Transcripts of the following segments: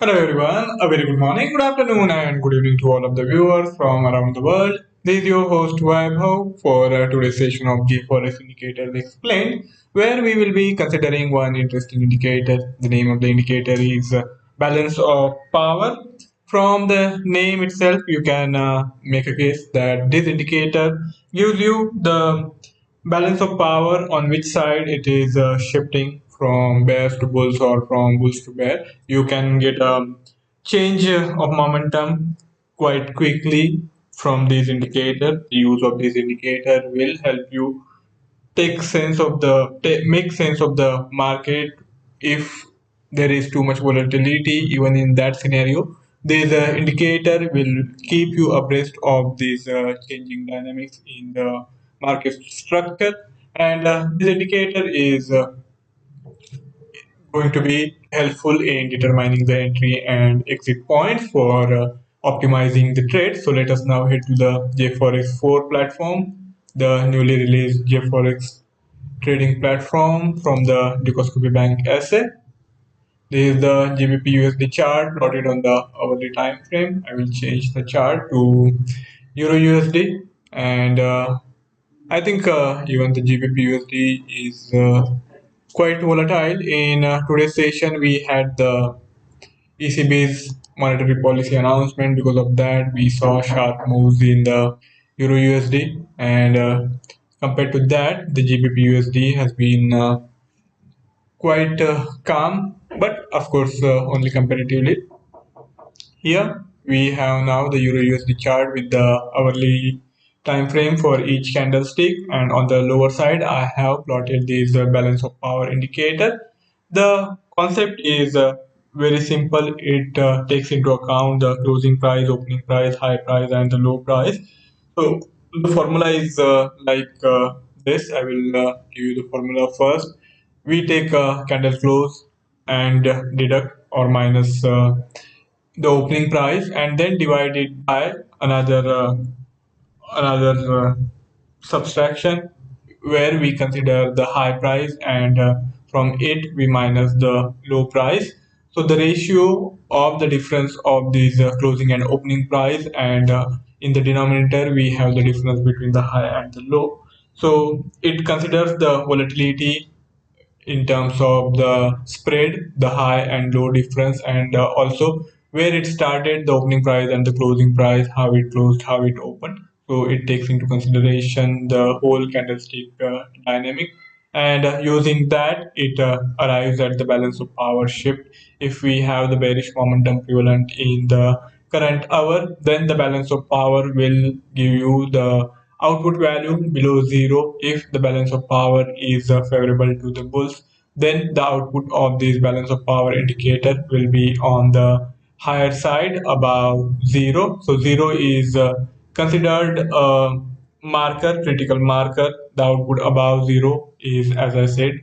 Hello everyone, a very good morning, good afternoon and good evening to all of the viewers from around the world. This is your host Vaibhav for today's session of JForex Indicators Explained, where we will be considering one interesting indicator. The name of the indicator is balance of power. From the name itself, you can make a case that this indicator gives you the balance of power on which side it is shifting from bears to bulls or from bulls to bear. You can get a change of momentum quite quickly from this indicator. The use of this indicator will help you make sense of the market if there is too much volatility. Even in that scenario, this indicator will keep you abreast of these changing dynamics in the market structure, and this indicator is going to be helpful in determining the entry and exit points for optimizing the trade. So let us now head to the JForex 4 platform, the newly released JForex trading platform from the Dukascopy Bank SA. This is the GBP USD chart plotted on the hourly time frame. I will change the chart to Euro USD, and I think even the GBP USD is quite volatile. In today's session, we had the ECB's monetary policy announcement. Because of that, we saw sharp moves in the Euro USD, and compared to that, the GBP USD has been quite calm, but of course, only comparatively. Here we have now the Euro USD chart with the hourly time frame for each candlestick, and on the lower side I have plotted this balance of power indicator. The concept is very simple. It takes into account the closing price, opening price, high price and the low price. So the formula is this. I will give you the formula first. We take a candle close and deduct or minus the opening price, and then divide it by another subtraction where we consider the high price, and from it we minus the low price. So the ratio of the difference of these closing and opening price, and in the denominator we have the difference between the high and the low. So it considers the volatility in terms of the spread, the high and low difference, and also where it started, the opening price and the closing price, how it closed, how it opened. So it takes into consideration the whole candlestick dynamic, and using that, it arrives at the balance of power shift. If we have the bearish momentum prevalent in the current hour, then the balance of power will give you the output value below zero. If the balance of power is favorable to the bulls, then the output of this balance of power indicator will be on the higher side above zero. So zero is considered a marker, critical marker. The output above zero is, as I said,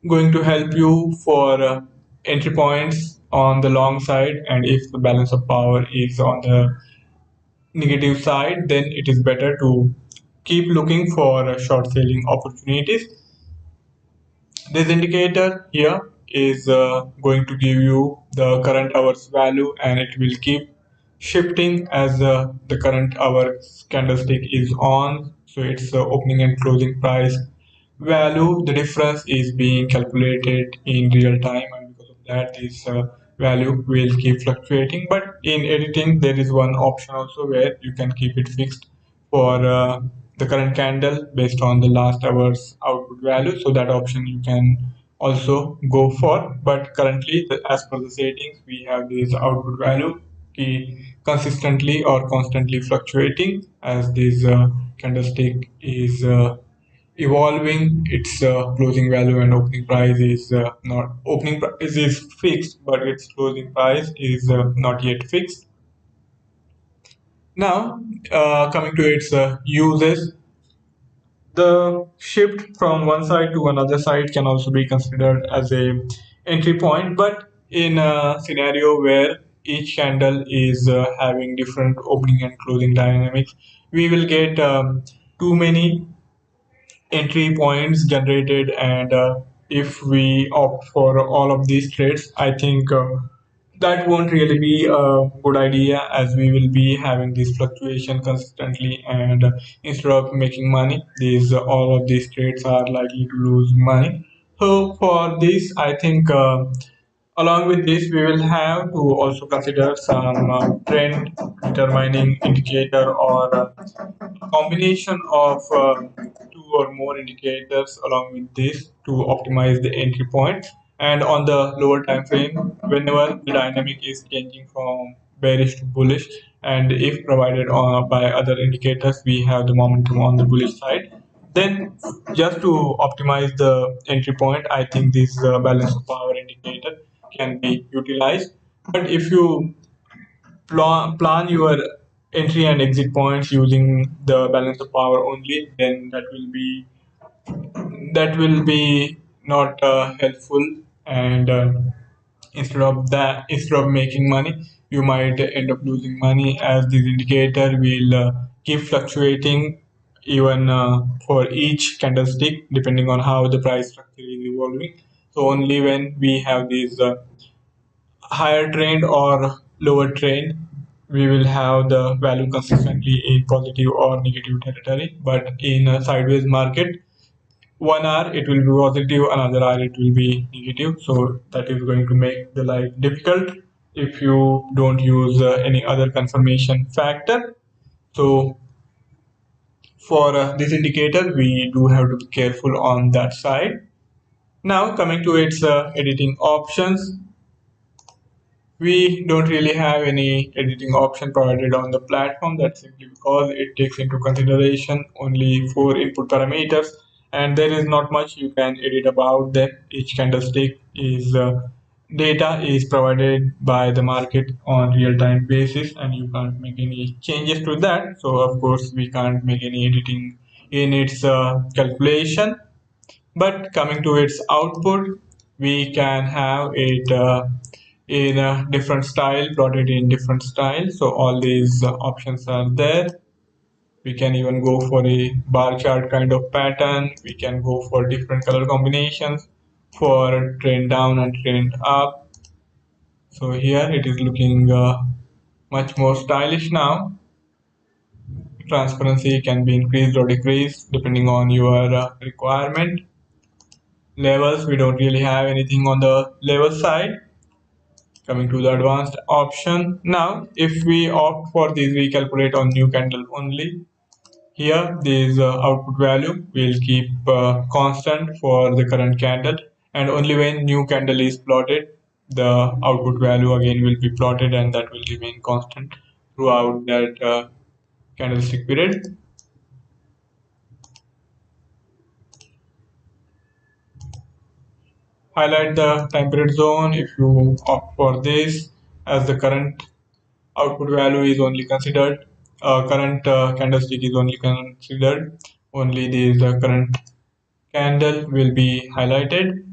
going to help you for entry points on the long side, and if the balance of power is on the negative side, then it is better to keep looking for short selling opportunities. This indicator here is going to give you the current hour's value, and it will keep shifting as the current hour candlestick is on. So its opening and closing price value, the difference is being calculated in real time, and because of that, this value will keep fluctuating. But in editing, there is one option also where you can keep it fixed for the current candle based on the last hour's output value. So that option you can also go for, but currently as per the settings, we have this output value consistently or constantly fluctuating as this candlestick is evolving. Its closing value and opening price is not opening price is fixed, but its closing price is not yet fixed. Now, coming to its uses, the shift from one side to another side can also be considered as a entry point, but in a scenario where each candle is having different opening and closing dynamics, we will get too many entry points generated, and if we opt for all of these trades, I think that won't really be a good idea, as we will be having this fluctuation consistently, and instead of making money, these all of these trades are likely to lose money. So for this, I think along with this, we will have to also consider some trend determining indicator, or combination of two or more indicators along with this to optimize the entry point. And on the lower time frame, whenever the dynamic is changing from bearish to bullish, and if provided by other indicators, we have the momentum on the bullish side, then just to optimize the entry point, I think this balance of power indicator can be utilized. But if you plan your entry and exit points using the balance of power only, then that will be not helpful. And instead of making money, you might end up losing money, as this indicator will keep fluctuating even for each candlestick, depending on how the price structure is evolving. So only when we have these higher trend or lower trend, we will have the value consistently in positive or negative territory. But in a sideways market, 1 hour it will be positive, another hour it will be negative. So that is going to make the life difficult if you don't use any other confirmation factor. So for this indicator, we do have to be careful on that side. Now coming to its editing options, we don't really have any editing option provided on the platform. That's simply because it takes into consideration only 4 input parameters, and there is not much you can edit about them. Each candlestick is data is provided by the market on real-time basis, and you can't make any changes to that. So of course we can't make any editing in its calculation. But coming to its output, we can have it in a different style, plotted in different style. So all these options are there. We can even go for a bar chart kind of pattern. We can go for different color combinations for trend down and trend up. So here it is looking much more stylish now. Transparency can be increased or decreased depending on your requirement. Levels, we don't really have anything on the level side. Coming to the advanced option. Now, if we opt for this, we calculate on new candle only. Here, this output value will keep constant for the current candle, and only when new candle is plotted, the output value again will be plotted, and that will remain constant throughout that candlestick period. Highlight the time period zone if you opt for this, as the current output value is only considered, current candlestick is only considered, only the current candle will be highlighted.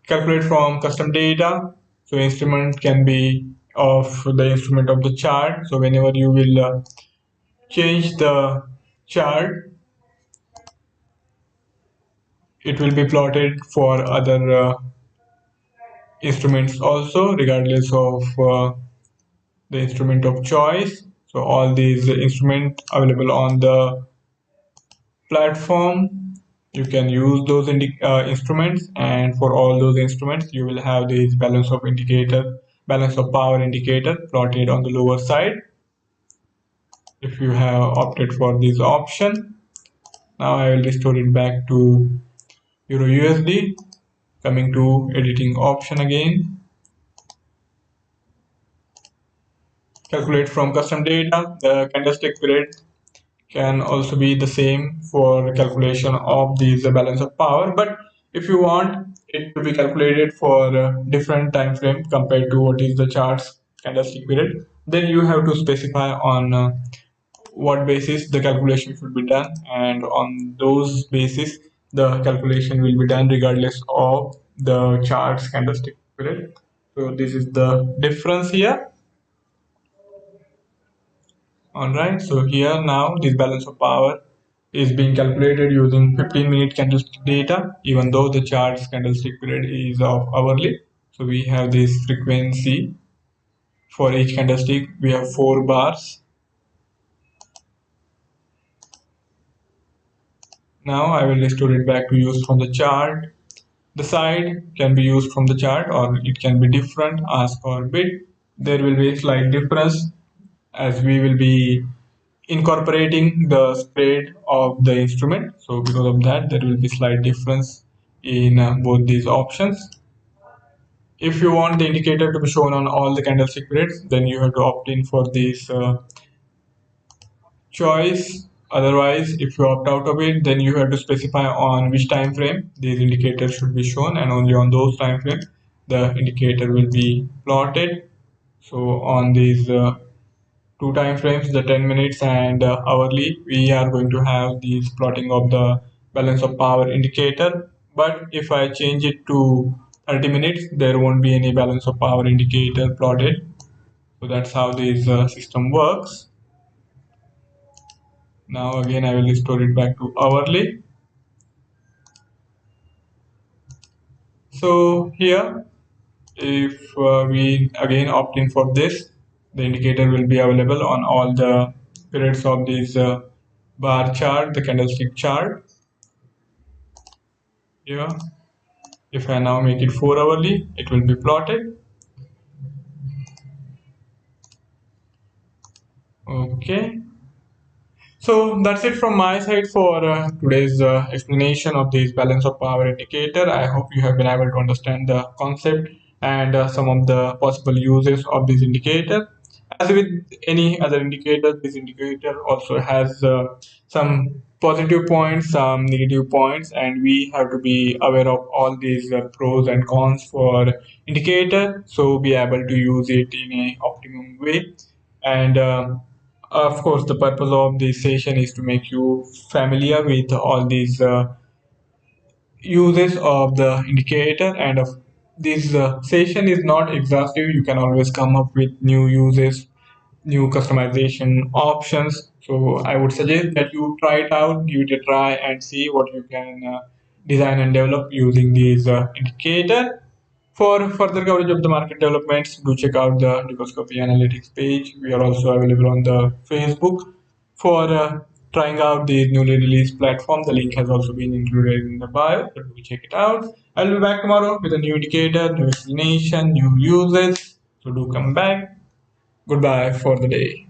Calculate from custom data. So instrument can be of the instrument of the chart. So whenever you will change the chart, it will be plotted for other instruments also, regardless of the instrument of choice. So all these instruments available on the platform, you can use those instruments, and for all those instruments you will have this balance of power indicator plotted on the lower side if you have opted for this option. Now I will restore it back to euro usd. Coming to editing option again, calculate from custom data. The candlestick period can also be the same for calculation of these balance of power, but if you want it to be calculated for a different time frame compared to what is the chart's candlestick period, then you have to specify on what basis the calculation should be done, and on those basis the calculation will be done regardless of the chart's candlestick period. So this is the difference here. All right, so here now this balance of power is being calculated using 15-minute candlestick data, even though the chart's candlestick period is of hourly. So we have this frequency. For each candlestick, we have 4 bars. Now I will restore it back to use from the chart. The side can be used from the chart or it can be different, ask or bid. There will be a slight difference as we will be incorporating the spread of the instrument. So because of that, there will be slight difference in both these options. If you want the indicator to be shown on all the candlestick periods, then you have to opt in for this choice. Otherwise, if you opt out of it, then you have to specify on which time frame these indicators should be shown, and only on those time frames the indicator will be plotted. So on these two time frames, the 10 minutes and hourly, we are going to have these plotting of the balance of power indicator. But if I change it to 30 minutes, there won't be any balance of power indicator plotted. So that's how this system works. Now again, I will restore it back to hourly. So here, if we again opt in for this, the indicator will be available on all the periods of this bar chart, the candlestick chart. Here, if I now make it 4 hourly, it will be plotted. Okay. So that's it from my side for today's explanation of this balance of power indicator. I hope you have been able to understand the concept and some of the possible uses of this indicator. As with any other indicator, this indicator also has some positive points, some negative points, and we have to be aware of all these pros and cons for indicator, so be able to use it in a optimum way. And of course, the purpose of this session is to make you familiar with all these uses of the indicator, and of this session is not exhaustive. You can always come up with new uses, new customization options. So I would suggest that you try it out, give it a try, and see what you can design and develop using these indicator. For further coverage of the market developments, do check out the Dukascopy analytics page. We are also available on the Facebook for trying out the newly released platform. The link has also been included in the bio, so do check it out. I'll be back tomorrow with a new indicator, new explanation, new uses. So do come back. Goodbye for the day.